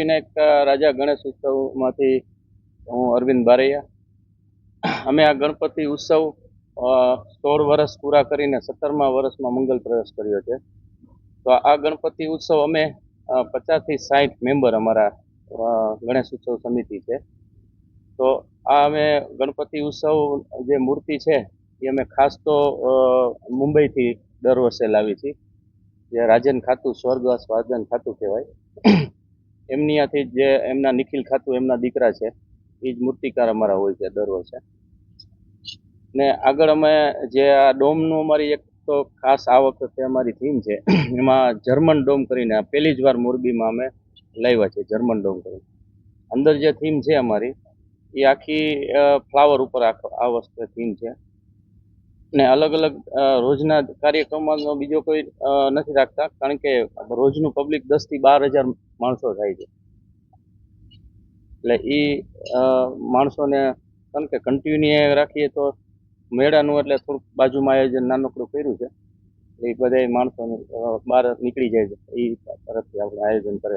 વિનાયક રાજા ગણેશ ઉત્સવમાંથી હું અરવિંદ બારૈયા. અમે આ ગણપતિ ઉત્સવ 16 વર્ષ પૂરા કરીને 17મા વર્ષમાં મંગલ પ્રવેશ કર્યો છે. તો આ ગણપતિ ઉત્સવ અમે 50 થી 60 મેમ્બર અમારા ગણેશ ઉત્સવ સમિતિ છે. તો આ અમે ગણપતિ ઉત્સવ જે મૂર્તિ છે એ અમે ખાસ તો મુંબઈથી દર વર્ષે લાવી છીએ. જે રાજન ખાતું, સ્વર્ગવાસ રાજન ખાતું કહેવાય, એમની ત્યાંથી જે એમના નિખિલ ખાતું એમના દીકરા છે એ જ મૂર્તિકાર અમારા હોય છે દર વર્ષે. ને આગળ અમે જે આ ડોમનું અમારી એક તો ખાસ આ વખતે અમારી થીમ છે, એમાં જર્મન ડોમ કરીને પહેલી જ વાર મોરબીમાં અમે લાવ્યા છે. જર્મન ડોમ કરીને અંદર જે થીમ છે અમારી એ આખી ફ્લાવર ઉપર આ વસ્તુ થીમ છે. ને અલગ અલગ રોજના કાર્યક્રમમાં બીજો કોઈ નથી રાખતા, કારણ કે રોજનું પબ્લિક 10 થી 12 હજાર માણસો થાય છે. એટલે એ માણસોને કારણ કે કન્ટિન્યુ રાખીએ તો મેળાનું એટલે થોડુંક બાજુમાં આયોજન નાનકડું કર્યું છે. એ બધા માણસોને બહાર નીકળી જાય છે, એ તરફથી આપણે આયોજન કરે.